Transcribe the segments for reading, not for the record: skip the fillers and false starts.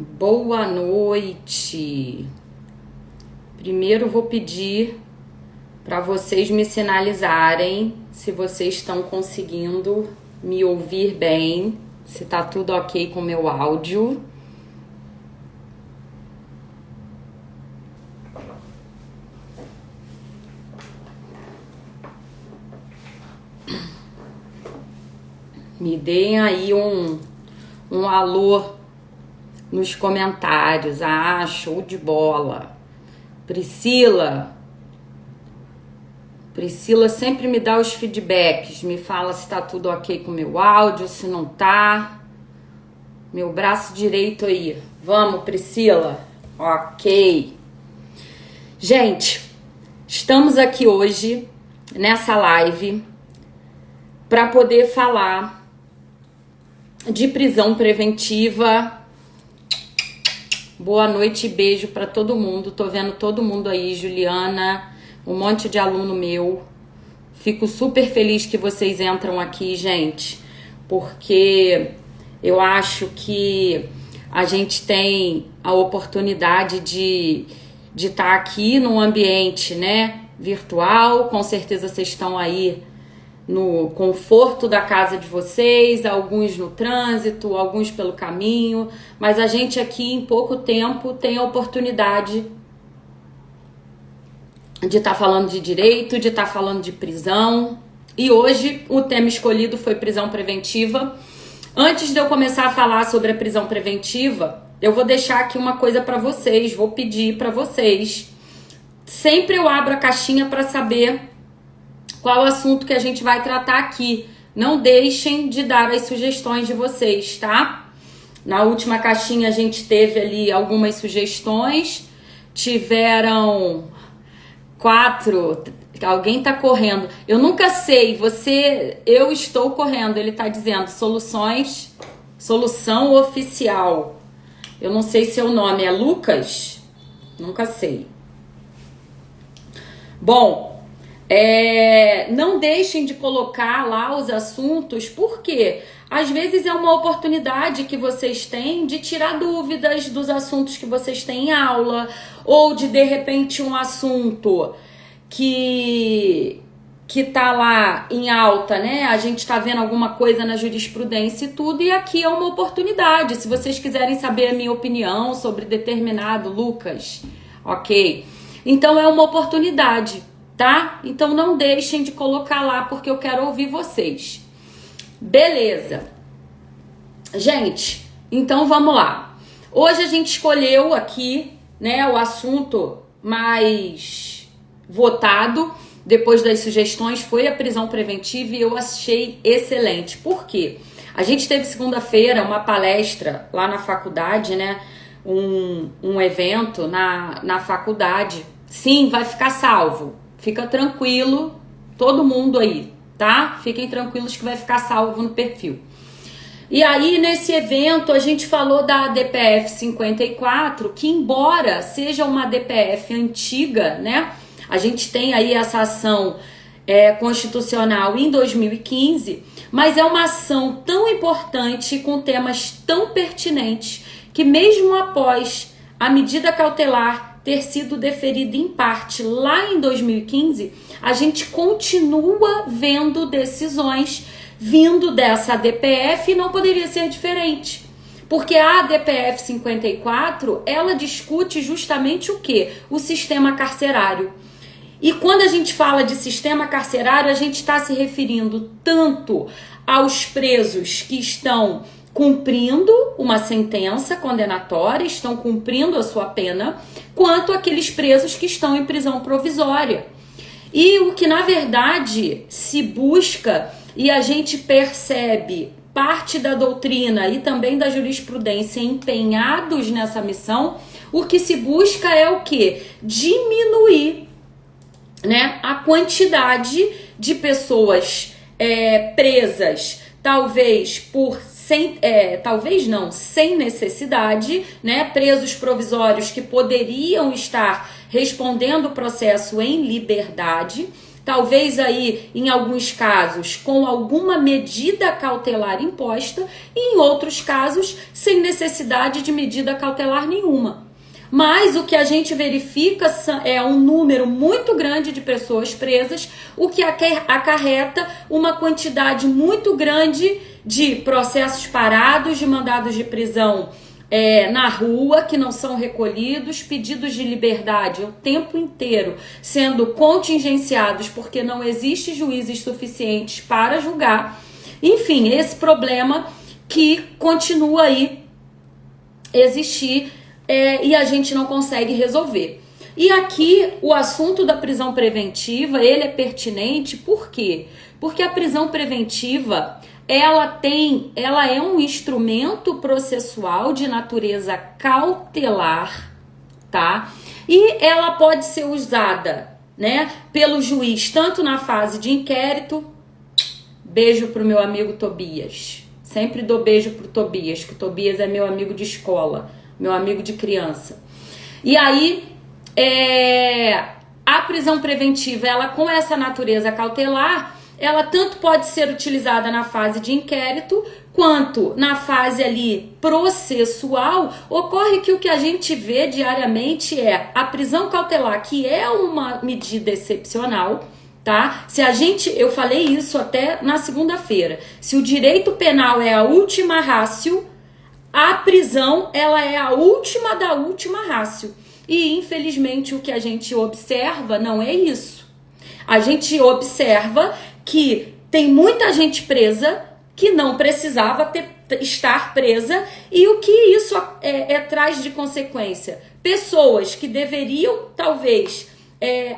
Boa noite. Primeiro vou pedir para vocês me sinalizarem se vocês estão conseguindo me ouvir bem, se tá tudo ok com o meu áudio. Me deem aí um alô nos comentários. Ah, show de bola. Priscila sempre me dá os feedbacks, me fala se tá tudo ok com o meu áudio, se não tá. Meu braço direito aí. Vamos, Priscila. Ok. Gente, estamos aqui hoje nessa live para poder falar de prisão preventiva. Boa noite e beijo para todo mundo. Tô vendo todo mundo aí, Juliana, um monte de aluno meu. Fico super feliz que vocês entram aqui, gente, porque eu acho que a gente tem a oportunidade de estar aqui num ambiente, né, virtual. Com certeza vocês estão aí no conforto da casa de vocês, alguns no trânsito, alguns pelo caminho, mas a gente aqui em pouco tempo tem a oportunidade de estar falando de direito, de estar falando de prisão. E hoje o tema escolhido foi prisão preventiva. Antes de eu começar a falar sobre a prisão preventiva, eu vou deixar aqui uma coisa para vocês, vou pedir para vocês. Sempre eu abro a caixinha para saber qual o assunto que a gente vai tratar aqui. Não deixem de dar as sugestões de vocês, tá? Na última caixinha a gente teve ali algumas sugestões. Tiveram 4. Alguém tá correndo. Eu nunca sei, eu estou correndo. Ele tá dizendo solução oficial. Eu não sei se o nome é Lucas. Nunca sei. Bom, não deixem de colocar lá os assuntos, porque às vezes é uma oportunidade que vocês têm de tirar dúvidas dos assuntos que vocês têm em aula, ou de repente um assunto que tá lá em alta, né? A gente tá vendo alguma coisa na jurisprudência e tudo, e aqui é uma oportunidade. Se vocês quiserem saber a minha opinião sobre determinado Lucas, ok? Então é uma oportunidade, tá? Então não deixem de colocar lá, porque eu quero ouvir vocês. Beleza. Gente, então vamos lá. Hoje a gente escolheu aqui, né, o assunto mais votado, depois das sugestões, foi a prisão preventiva, e eu achei excelente. Por quê? A gente teve segunda-feira uma palestra lá na faculdade, né? Um evento na faculdade. Sim, vai ficar salvo. Fica tranquilo, todo mundo aí, tá? Fiquem tranquilos que vai ficar salvo no perfil. E aí, nesse evento, a gente falou da DPF 54, que embora seja uma DPF antiga, né? A gente tem aí essa ação constitucional em 2015, mas é uma ação tão importante, com temas tão pertinentes, que mesmo após a medida cautelar ter sido deferida em parte lá em 2015, a gente continua vendo decisões vindo dessa DPF, e não poderia ser diferente. Porque a DPF 54, ela discute justamente o quê? O sistema carcerário. E quando a gente fala de sistema carcerário, a gente está se referindo tanto aos presos que estão cumprindo uma sentença condenatória, estão cumprindo a sua pena, quanto aqueles presos que estão em prisão provisória. E o que na verdade se busca, e a gente percebe parte da doutrina e também da jurisprudência empenhados nessa missão, o que se busca é o quê? Diminuir, né, a quantidade de pessoas presas, sem necessidade, né? Presos provisórios que poderiam estar respondendo o processo em liberdade, talvez aí em alguns casos com alguma medida cautelar imposta e em outros casos sem necessidade de medida cautelar nenhuma. Mas o que a gente verifica é um número muito grande de pessoas presas, o que acarreta uma quantidade muito grande de processos parados, de mandados de prisão na rua, que não são recolhidos, pedidos de liberdade o tempo inteiro sendo contingenciados porque não existe juízes suficientes para julgar. Enfim, esse problema que continua aí existir e a gente não consegue resolver. E aqui o assunto da prisão preventiva, ele é pertinente, por quê? Porque a prisão preventiva ela é um instrumento processual de natureza cautelar, tá? E ela pode ser usada, né, pelo juiz tanto na fase de inquérito. Beijo pro meu amigo Tobias. Sempre dou beijo pro Tobias, que o Tobias é meu amigo de escola, meu amigo de criança. E aí, a prisão preventiva, ela com essa natureza cautelar, ela tanto pode ser utilizada na fase de inquérito, quanto na fase ali processual. Ocorre que o que a gente vê diariamente é a prisão cautelar, que é uma medida excepcional, tá? Eu falei isso até na segunda-feira. Se o direito penal é a última ratio, a prisão, ela é a última da última ratio. E, infelizmente, o que a gente observa não é isso. A gente observa que tem muita gente presa que não precisava estar presa. E o que isso traz de consequência? Pessoas que deveriam, talvez,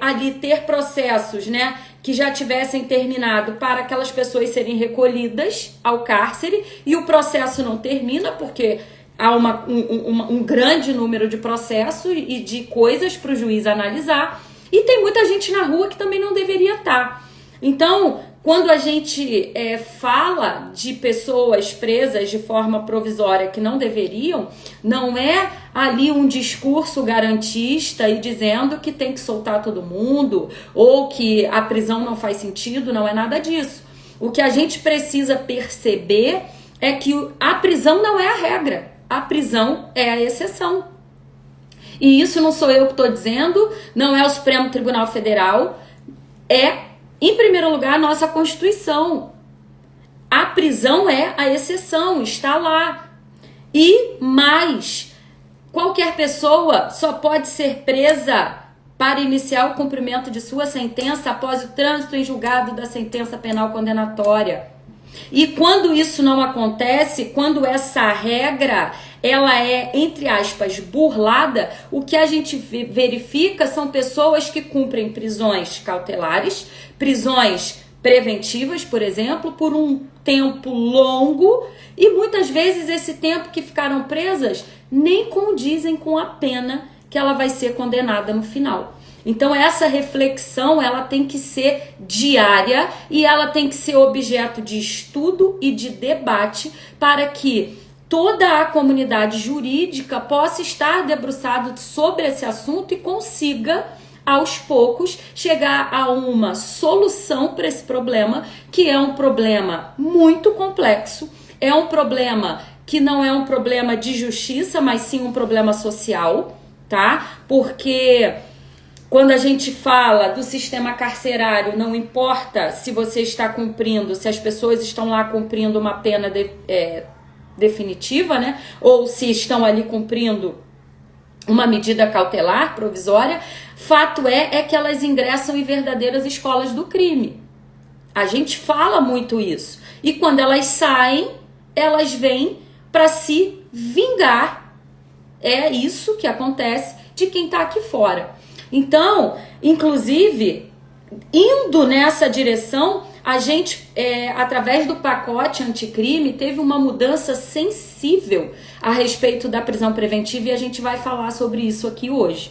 ali ter processos, né, que já tivessem terminado para aquelas pessoas serem recolhidas ao cárcere, e o processo não termina porque há um grande número de processos e de coisas para o juiz analisar, e tem muita gente na rua que também não deveria estar. Então, quando a gente fala de pessoas presas de forma provisória que não deveriam, não é ali um discurso garantista e dizendo que tem que soltar todo mundo ou que a prisão não faz sentido, não é nada disso. O que a gente precisa perceber é que a prisão não é a regra, a prisão é a exceção. E isso não sou eu que estou dizendo, não é o Supremo Tribunal Federal, em primeiro lugar, a nossa Constituição. A prisão é a exceção, está lá. E mais, qualquer pessoa só pode ser presa para iniciar o cumprimento de sua sentença após o trânsito em julgado da sentença penal condenatória. E quando isso não acontece, quando essa regra ela é, entre aspas, burlada, o que a gente verifica são pessoas que cumprem prisões cautelares, prisões preventivas, por exemplo, por um tempo longo, e muitas vezes esse tempo que ficaram presas nem condizem com a pena que ela vai ser condenada no final. Então essa reflexão ela tem que ser diária e ela tem que ser objeto de estudo e de debate para que toda a comunidade jurídica possa estar debruçada sobre esse assunto e consiga, aos poucos, chegar a uma solução para esse problema, que é um problema muito complexo, é um problema que não é um problema de justiça, mas sim um problema social, tá? Porque quando a gente fala do sistema carcerário, não importa se você está cumprindo, se as pessoas estão lá cumprindo uma pena definitiva, né? Ou se estão ali cumprindo uma medida cautelar provisória, fato é que elas ingressam em verdadeiras escolas do crime. A gente fala muito isso. E quando elas saem, elas vêm para se vingar. É isso que acontece de quem está aqui fora. Então, inclusive, indo nessa direção, a gente, através do pacote anticrime, teve uma mudança sensível a respeito da prisão preventiva e a gente vai falar sobre isso aqui hoje.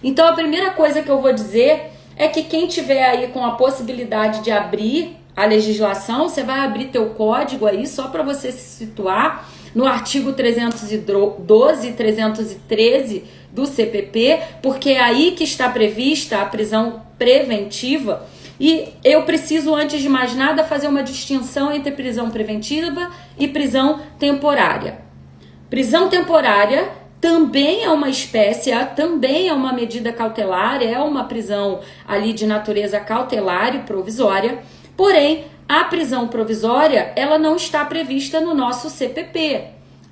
Então, a primeira coisa que eu vou dizer é que quem tiver aí com a possibilidade de abrir a legislação, você vai abrir teu código aí só para você se situar no artigo 312 e 313 do CPP, porque é aí que está prevista a prisão preventiva, E eu preciso, antes de mais nada, fazer uma distinção entre prisão preventiva e prisão temporária. Prisão temporária também é uma espécie, também é uma medida cautelar, é uma prisão ali de natureza cautelar e provisória, porém, a prisão provisória, ela não está prevista no nosso CPP.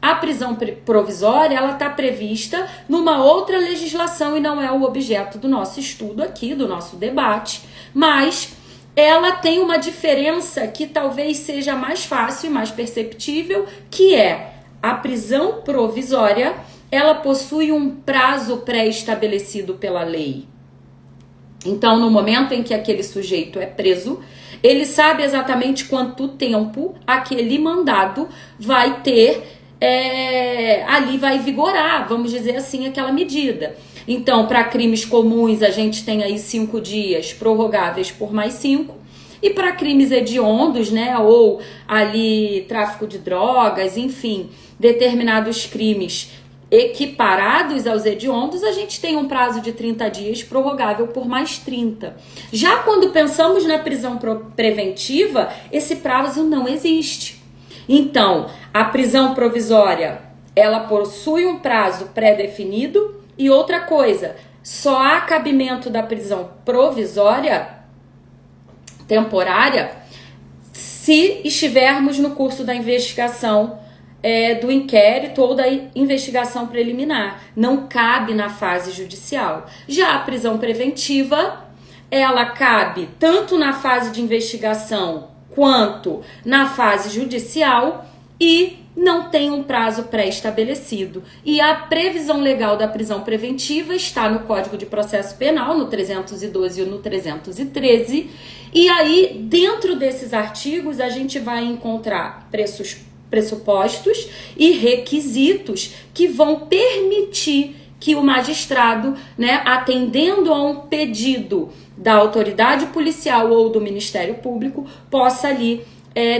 A prisão provisória, ela está prevista numa outra legislação e não é o objeto do nosso estudo aqui, do nosso debate, mas ela tem uma diferença que talvez seja mais fácil e mais perceptível, que é a prisão provisória, ela possui um prazo pré-estabelecido pela lei. Então, no momento em que aquele sujeito é preso, ele sabe exatamente quanto tempo aquele mandado vai ter, ali vai vigorar, vamos dizer assim, aquela medida. Então, para crimes comuns, a gente tem aí 5 dias prorrogáveis por mais 5. E para crimes hediondos, né, ou ali tráfico de drogas, enfim, determinados crimes equiparados aos hediondos, a gente tem um prazo de 30 dias prorrogável por mais 30. Já quando pensamos na prisão preventiva, esse prazo não existe. Então, a prisão provisória, ela possui um prazo pré-definido e outra coisa, só há cabimento da prisão provisória temporária se estivermos no curso da investigação do inquérito ou da investigação preliminar. Não cabe na fase judicial. Já a prisão preventiva, ela cabe tanto na fase de investigação quanto na fase judicial e não tem um prazo pré-estabelecido. E a previsão legal da prisão preventiva está no Código de Processo Penal, no 312 e no 313. E aí, dentro desses artigos, a gente vai encontrar pressupostos e requisitos que vão permitir que o magistrado, né, atendendo a um pedido da autoridade policial ou do Ministério Público, possa ali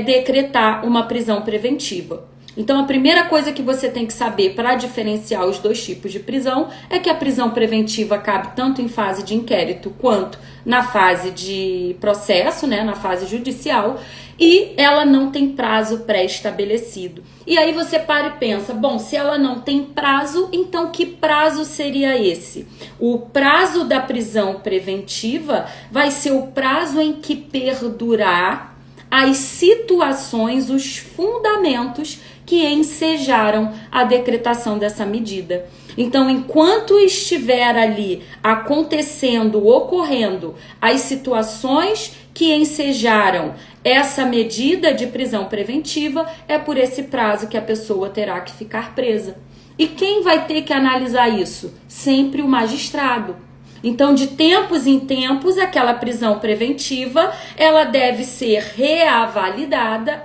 decretar uma prisão preventiva. Então, a primeira coisa que você tem que saber para diferenciar os dois tipos de prisão é que a prisão preventiva cabe tanto em fase de inquérito quanto na fase de processo, né, na fase judicial, e ela não tem prazo pré-estabelecido. E aí você para e pensa, bom, se ela não tem prazo, então que prazo seria esse? O prazo da prisão preventiva vai ser o prazo em que perdurar as situações, os fundamentos que ensejaram a decretação dessa medida. Então, enquanto estiver ali acontecendo, ocorrendo as situações que ensejaram essa medida de prisão preventiva, é por esse prazo que a pessoa terá que ficar presa. E quem vai ter que analisar isso? Sempre o magistrado. Então, de tempos em tempos, aquela prisão preventiva, ela deve ser reavaliada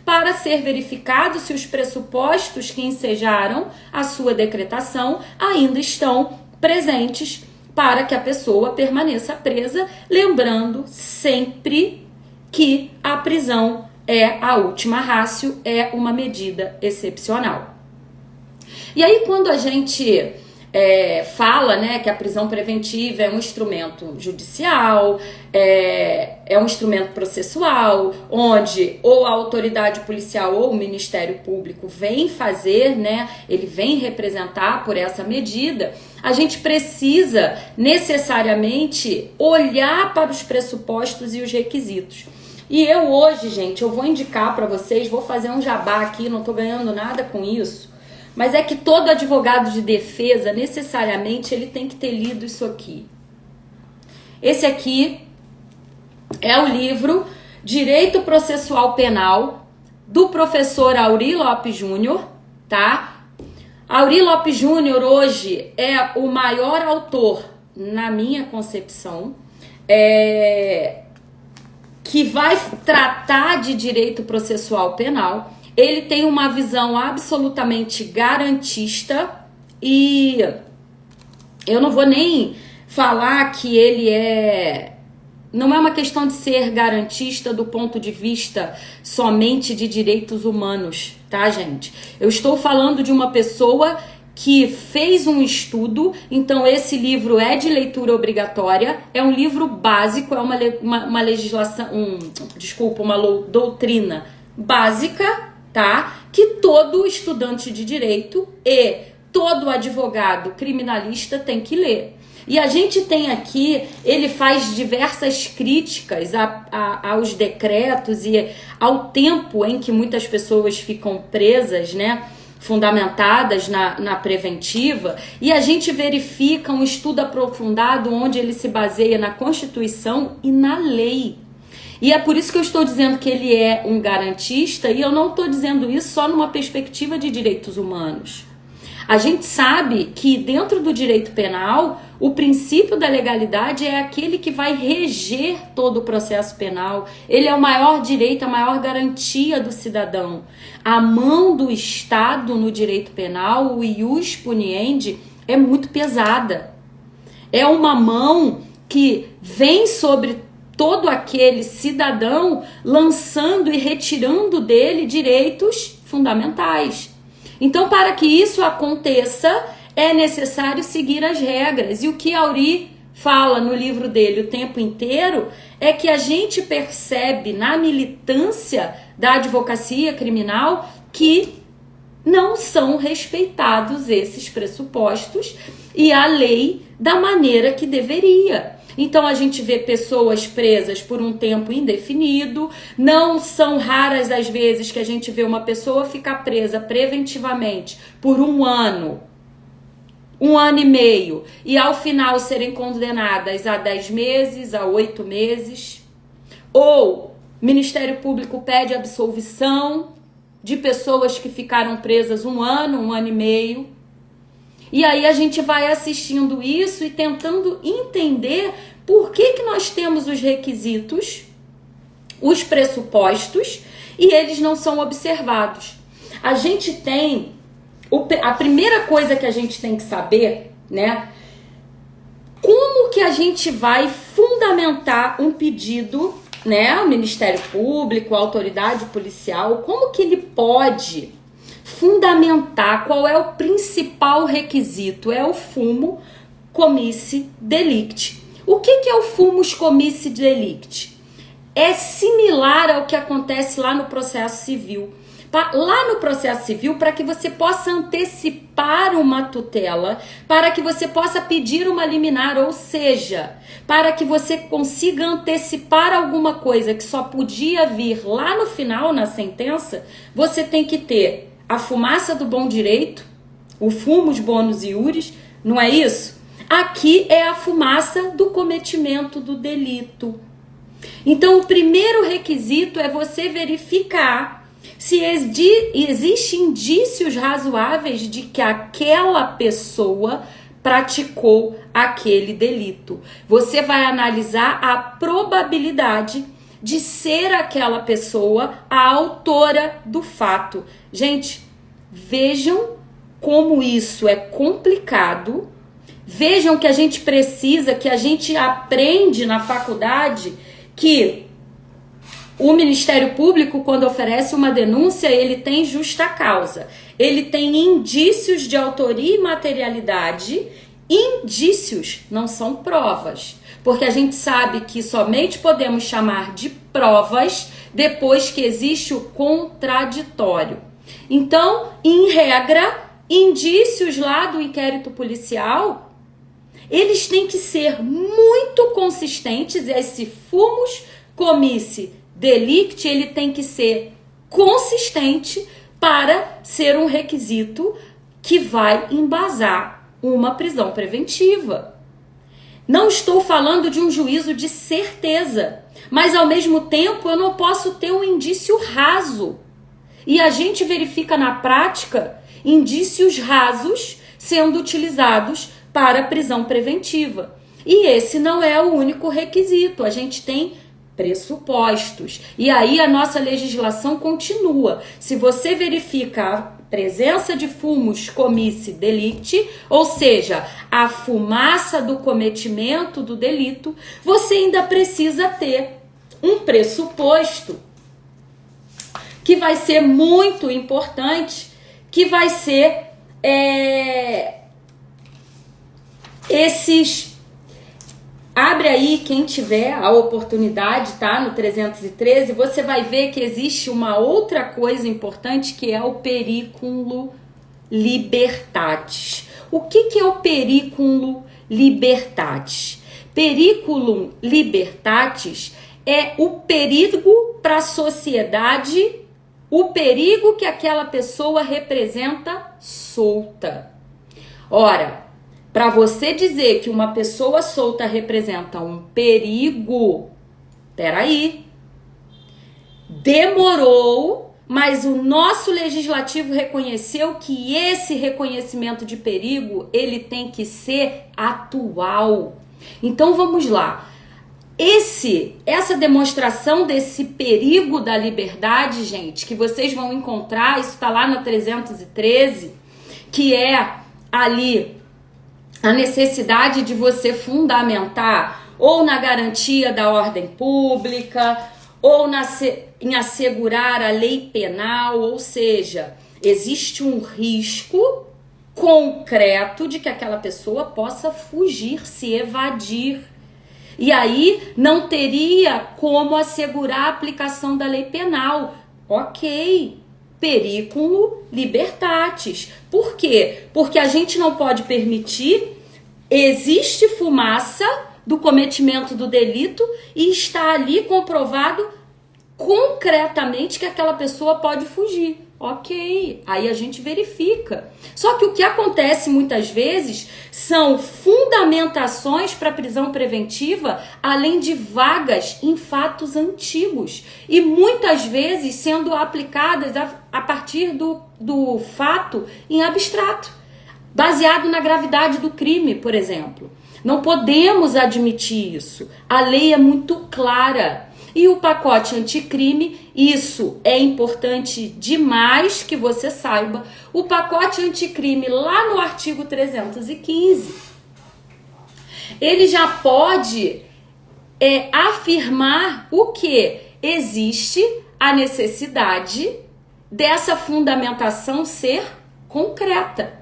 para ser verificado se os pressupostos que ensejaram a sua decretação ainda estão presentes para que a pessoa permaneça presa, lembrando sempre que a prisão é a última ratio, é uma medida excepcional. E aí, quando a gente fala, né, que a prisão preventiva é um instrumento judicial, é um instrumento processual, onde ou a autoridade policial ou o Ministério Público vem fazer, né, ele vem representar por essa medida, a gente precisa necessariamente olhar para os pressupostos e os requisitos. E eu hoje, gente, eu vou indicar para vocês, vou fazer um jabá aqui, não estou ganhando nada com isso, mas é que todo advogado de defesa, necessariamente, ele tem que ter lido isso aqui. Esse aqui é o livro Direito Processual Penal, do professor Aury Lopes Júnior, tá? Aury Lopes Júnior hoje é o maior autor, na minha concepção, que vai tratar de direito processual penal. Ele tem uma visão absolutamente garantista e eu não vou nem falar que ele não é uma questão de ser garantista do ponto de vista somente de direitos humanos, tá, gente? Eu estou falando de uma pessoa que fez um estudo, então esse livro é de leitura obrigatória, é um livro básico, é uma legislação, uma doutrina básica, tá? Que todo estudante de direito e todo advogado criminalista tem que ler. E a gente tem aqui, ele faz diversas críticas aos decretos e ao tempo em que muitas pessoas ficam presas, né? Fundamentadas na preventiva, e a gente verifica um estudo aprofundado onde ele se baseia na Constituição e na lei. E é por isso que eu estou dizendo que ele é um garantista, e eu não estou dizendo isso só numa perspectiva de direitos humanos. A gente sabe que dentro do direito penal, o princípio da legalidade é aquele que vai reger todo o processo penal. Ele é o maior direito, a maior garantia do cidadão. A mão do Estado no direito penal, o ius puniendi, é muito pesada. É uma mão que vem sobre todo aquele cidadão, lançando e retirando dele direitos fundamentais. Então, para que isso aconteça, é necessário seguir as regras. E o que Auri fala no livro dele o tempo inteiro é que a gente percebe na militância da advocacia criminal que não são respeitados esses pressupostos e a lei da maneira que deveria. Então a gente vê pessoas presas por um tempo indefinido, não são raras as vezes que a gente vê uma pessoa ficar presa preventivamente por um ano e meio, e ao final serem condenadas a 10 meses, a 8 meses, ou o Ministério Público pede absolvição de pessoas que ficaram presas um ano e meio. E aí a gente vai assistindo isso e tentando entender por que nós temos os requisitos, os pressupostos, e eles não são observados. A gente tem, a primeira coisa que a gente tem que saber, né? Como que a gente vai fundamentar um pedido, né? O Ministério Público, a autoridade policial, como que ele pode fundamentar qual é o principal requisito? É o fumus comissi delicti. O que é o fumus comissi delicti? É similar ao que acontece lá no processo civil. Lá no processo civil, para que você possa antecipar uma tutela, para que você possa pedir uma liminar, ou seja, para que você consiga antecipar alguma coisa que só podia vir lá no final, na sentença, você tem que ter a fumaça do bom direito, o fumus bonus iuris, não é isso? Aqui é a fumaça do cometimento do delito. Então, o primeiro requisito é você verificar se existem indícios razoáveis de que aquela pessoa praticou aquele delito. Você vai analisar a probabilidade de ser aquela pessoa a autora do fato. Gente, vejam como isso é complicado. Vejam que a gente precisa, que a gente aprende na faculdade, que o Ministério Público, quando oferece uma denúncia, ele tem justa causa. Ele tem indícios de autoria e materialidade. Indícios não são provas. Porque a gente sabe que somente podemos chamar de provas depois que existe o contraditório. Então, em regra, indícios lá do inquérito policial, eles têm que ser muito consistentes. Esse fumus comissi delicti, ele tem que ser consistente para ser um requisito que vai embasar uma prisão preventiva. Não estou falando de um juízo de certeza, mas ao mesmo tempo eu não posso ter um indício raso. E a gente verifica na prática indícios rasos sendo utilizados para prisão preventiva. E esse não é o único requisito, a gente tem pressupostos. E aí a nossa legislação continua. Se você verifica a presença de fumus comissi delicti, ou seja, a fumaça do cometimento do delito, você ainda precisa ter um pressuposto que vai ser muito importante, que vai ser Abre aí, quem tiver a oportunidade, tá? No 313, você vai ver que existe uma outra coisa importante, que é o periculum libertatis. O que é o periculum libertatis? Periculum libertatis é o perigo para a sociedade, o perigo que aquela pessoa representa solta. Ora, para você dizer que uma pessoa solta representa um perigo, peraí, demorou, mas o nosso legislativo reconheceu que esse reconhecimento de perigo, ele tem que ser atual. Então vamos lá. Essa demonstração desse perigo da liberdade, gente, que vocês vão encontrar, isso está lá no 313, que é ali a necessidade de você fundamentar ou na garantia da ordem pública, ou em assegurar a lei penal, ou seja, existe um risco concreto de que aquela pessoa possa fugir, se evadir. E aí não teria como assegurar a aplicação da lei penal. Ok, periculum libertatis. Por quê? Porque a gente não pode permitir, existe fumaça do cometimento do delito e está ali comprovado concretamente que aquela pessoa pode fugir. Ok, aí a gente verifica. Só que o que acontece muitas vezes são fundamentações para prisão preventiva, além de vagas em fatos antigos. E muitas vezes sendo aplicadas a partir do fato em abstrato, baseado na gravidade do crime, por exemplo. Não podemos admitir isso. A lei é muito clara. E o pacote anticrime, isso é importante demais que você saiba. O pacote anticrime, lá no artigo 315, ele já pode afirmar o que? Existe a necessidade dessa fundamentação ser concreta.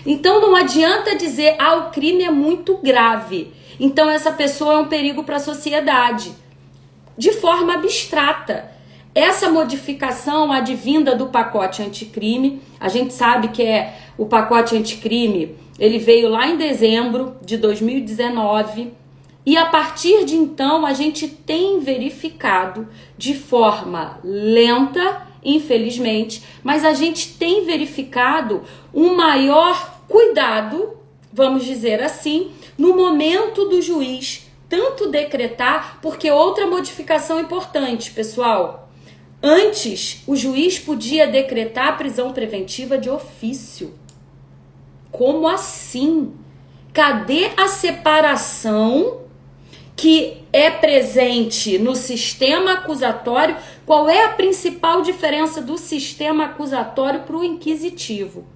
Então não adianta dizer, o crime é muito grave, então essa pessoa é um perigo para a sociedade. De forma abstrata. Essa modificação advinda do pacote anticrime, a gente sabe que o pacote anticrime, ele veio lá em dezembro de 2019, e a partir de então a gente tem verificado de forma lenta, infelizmente, mas a gente tem verificado um maior cuidado, vamos dizer assim, no momento do juiz tanto decretar, porque outra modificação importante, pessoal. Antes, o juiz podia decretar a prisão preventiva de ofício. Como assim? Cadê a separação que é presente no sistema acusatório? Qual é a principal diferença do sistema acusatório para o inquisitivo?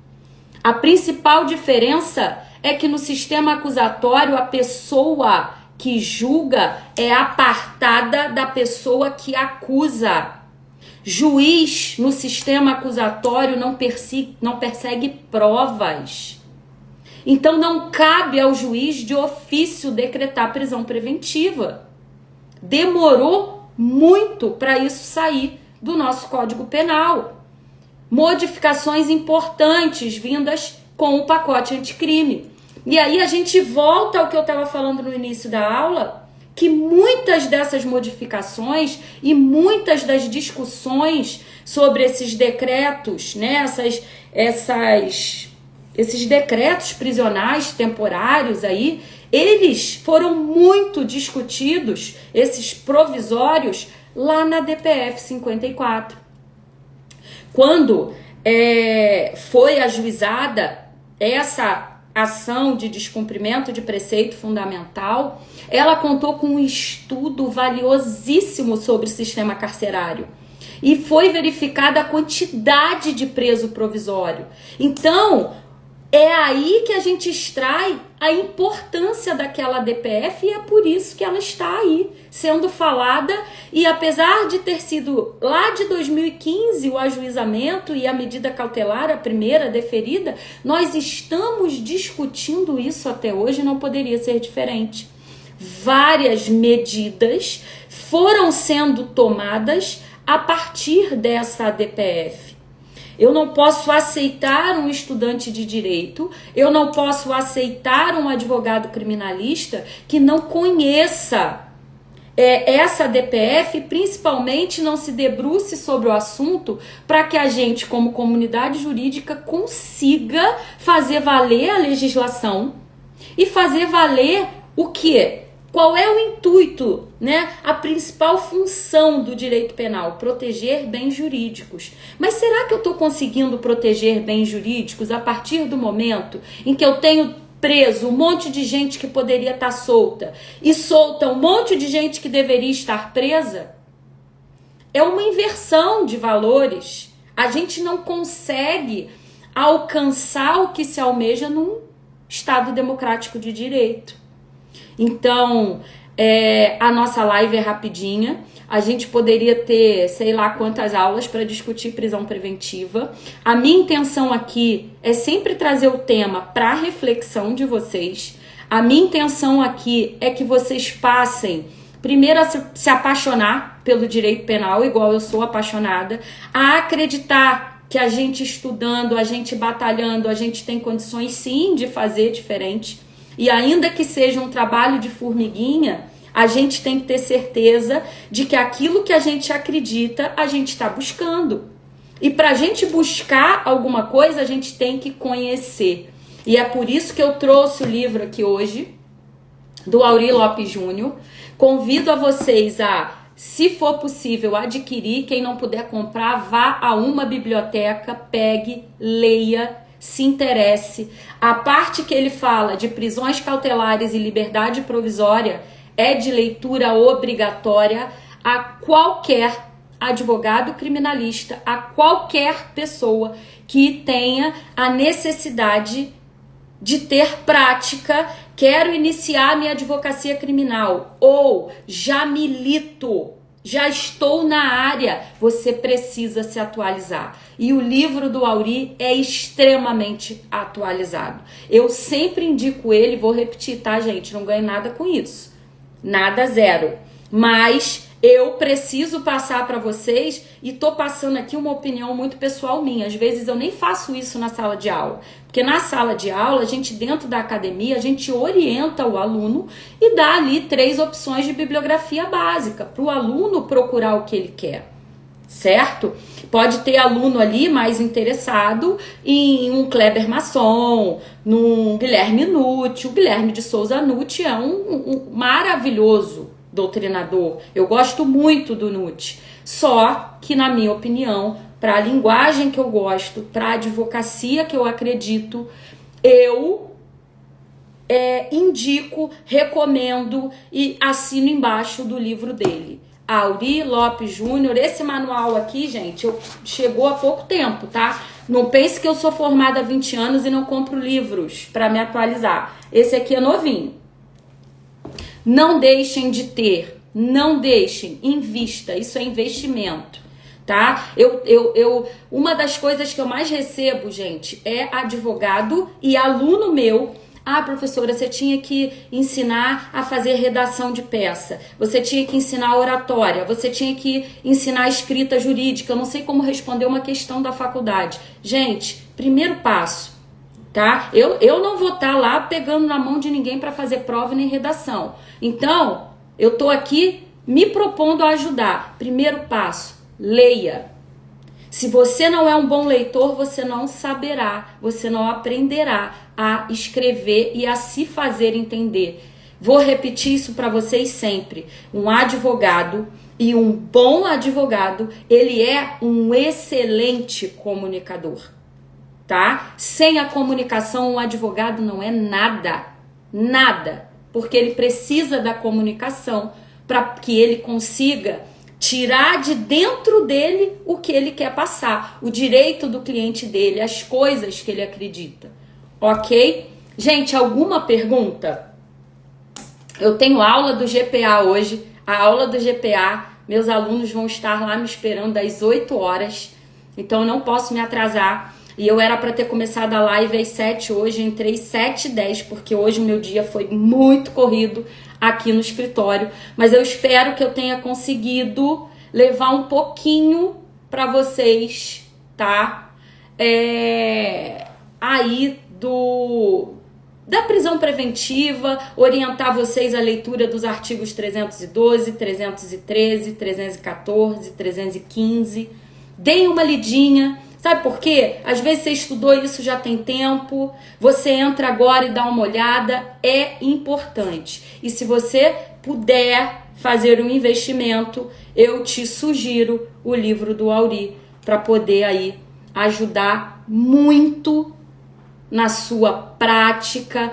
A principal diferença é que no sistema acusatório a pessoa que julga é apartada da pessoa que acusa. Juiz no sistema acusatório não persegue provas. Então não cabe ao juiz de ofício decretar prisão preventiva. Demorou muito para isso sair do nosso Código Penal. Modificações importantes vindas com o pacote anticrime. E aí a gente volta ao que eu estava falando no início da aula, que muitas dessas modificações e muitas das discussões sobre esses decretos, né, esses decretos prisionais temporários aí, eles foram muito discutidos, esses provisórios, lá na DPF 54. Quando foi ajuizada essa ação de descumprimento de preceito fundamental, ela contou com um estudo valiosíssimo sobre o sistema carcerário. E foi verificada a quantidade de preso provisório. Então, É aí que a gente extrai a importância daquela DPF e é por isso que ela está aí, sendo falada. E apesar de ter sido lá de 2015 o ajuizamento e a medida cautelar, a primeira deferida, nós estamos discutindo isso até hoje, não poderia ser diferente. Várias medidas foram sendo tomadas a partir dessa DPF. Eu não posso aceitar um estudante de direito, eu não posso aceitar um advogado criminalista que não conheça essa DPF, principalmente não se debruce sobre o assunto, para que a gente, como comunidade jurídica, consiga fazer valer a legislação e fazer valer o quê? Qual é o intuito, né? A principal função do direito penal? Proteger bens jurídicos. Mas será que eu estou conseguindo proteger bens jurídicos a partir do momento em que eu tenho preso um monte de gente que poderia estar solta e solta um monte de gente que deveria estar presa? É uma inversão de valores. A gente não consegue alcançar o que se almeja num Estado democrático de direito. Então, a nossa live é rapidinha. A gente poderia ter, sei lá quantas aulas para discutir prisão preventiva. A minha intenção aqui é sempre trazer o tema para reflexão de vocês. A minha intenção aqui é que vocês passem, primeiro, a se apaixonar pelo direito penal, igual eu sou apaixonada, a acreditar que a gente estudando, a gente batalhando, a gente tem condições sim de fazer diferente. E ainda que seja um trabalho de formiguinha, a gente tem que ter certeza de que aquilo que a gente acredita, a gente está buscando. E para a gente buscar alguma coisa, a gente tem que conhecer. E é por isso que eu trouxe o livro aqui hoje, do Aury Lopes Júnior. Convido a vocês a, se for possível, adquirir. Quem não puder comprar, vá a uma biblioteca, pegue, leia, se interesse. A parte que ele fala de prisões cautelares e liberdade provisória é de leitura obrigatória a qualquer advogado criminalista, a qualquer pessoa que tenha a necessidade de ter prática. Quero iniciar minha advocacia criminal ou já milito, já estou na área. Você precisa se atualizar. E o livro do Aury é extremamente atualizado. Eu sempre indico ele, vou repetir, tá, gente? Não ganho nada com isso. Nada, zero. Mas eu preciso passar para vocês e tô passando aqui uma opinião muito pessoal minha. Às vezes eu nem faço isso na sala de aula. Porque na sala de aula, a gente dentro da academia, a gente orienta o aluno e dá ali 3 opções de bibliografia básica para o aluno procurar o que ele quer. Certo? Pode ter aluno ali mais interessado em um Kleber Masson, num Guilherme Nucci. O Guilherme de Souza Nucci é um maravilhoso doutrinador. Eu gosto muito do Nucci. Só que, na minha opinião, para a linguagem que eu gosto, para a advocacia que eu acredito, eu indico, recomendo e assino embaixo do livro dele. Aury Lopes Júnior. Esse manual aqui, gente, chegou há pouco tempo, tá? Não pense que eu sou formada há 20 anos e não compro livros para me atualizar. Esse aqui é novinho. Não deixem de ter, não deixem, invista, isso é investimento, tá? Uma das coisas que eu mais recebo, gente, é advogado e aluno meu. Ah, professora, você tinha que ensinar a fazer redação de peça, você tinha que ensinar oratória, você tinha que ensinar escrita jurídica, eu não sei como responder uma questão da faculdade. Gente, primeiro passo, tá? Eu não vou estar lá pegando na mão de ninguém para fazer prova nem redação. Então, eu tô aqui me propondo a ajudar. Primeiro passo, leia. Se você não é um bom leitor, você não saberá, você não aprenderá a escrever e a se fazer entender. Vou repetir isso para vocês sempre. Um advogado e um bom advogado, ele é um excelente comunicador, tá? Sem a comunicação, um advogado não é nada, nada, porque ele precisa da comunicação para que ele consiga tirar de dentro dele o que ele quer passar, o direito do cliente dele, as coisas que ele acredita. ok? Gente, alguma pergunta? Eu tenho aula do GPA hoje, a aula do GPA, meus alunos vão estar lá me esperando às 8 horas, então eu não posso me atrasar. E eu era para ter começado a live às 7 hoje, eu entrei 7h10, porque hoje o meu dia foi muito corrido aqui no escritório. Mas eu espero que eu tenha conseguido levar um pouquinho para vocês, tá? Aí da prisão preventiva, orientar vocês a leitura dos artigos 312, 313, 314, 315. Deem uma lidinha. Sabe por quê? Às vezes você estudou isso já tem tempo, você entra agora e dá uma olhada, é importante. E se você puder fazer um investimento, eu te sugiro o livro do Auri para poder aí ajudar muito na sua prática,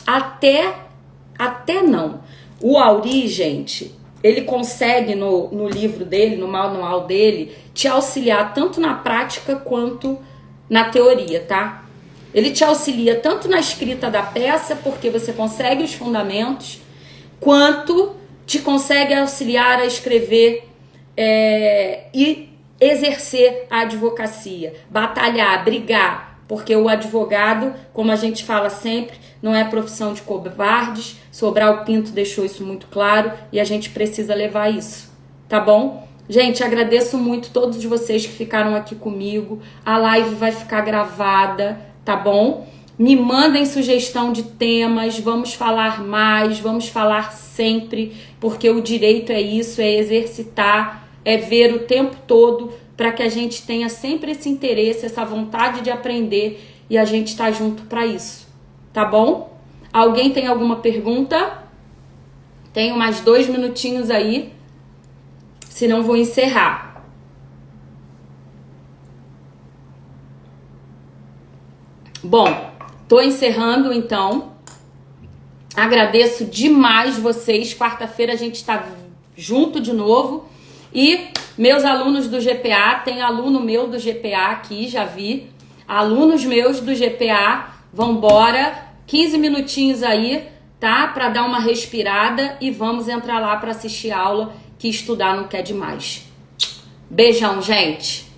até não. O Auri, gente, ele consegue no livro dele, no manual dele, te auxiliar tanto na prática quanto na teoria, tá? Ele te auxilia tanto na escrita da peça, porque você consegue os fundamentos, quanto te consegue auxiliar a escrever e exercer a advocacia, batalhar, brigar, porque o advogado, como a gente fala sempre, não é profissão de covardes. Sobral Pinto deixou isso muito claro e a gente precisa levar isso, tá bom? Gente, agradeço muito todos vocês que ficaram aqui comigo. A live vai ficar gravada, tá bom? Me mandem sugestão de temas, vamos falar mais, vamos falar sempre, porque o direito é isso, é exercitar, é ver o tempo todo, para que a gente tenha sempre esse interesse, essa vontade de aprender e a gente tá junto para isso, tá bom? Alguém tem alguma pergunta? Tenho mais 2 minutinhos aí, senão vou encerrar. Bom, tô encerrando então. Agradeço demais vocês. Quarta-feira a gente tá junto de novo. E meus alunos do GPA, tem aluno meu do GPA aqui, já vi. Alunos meus do GPA, vambora. 15 minutinhos aí, tá? Pra dar uma respirada e vamos entrar lá pra assistir a aula, que estudar não quer demais. Beijão, gente!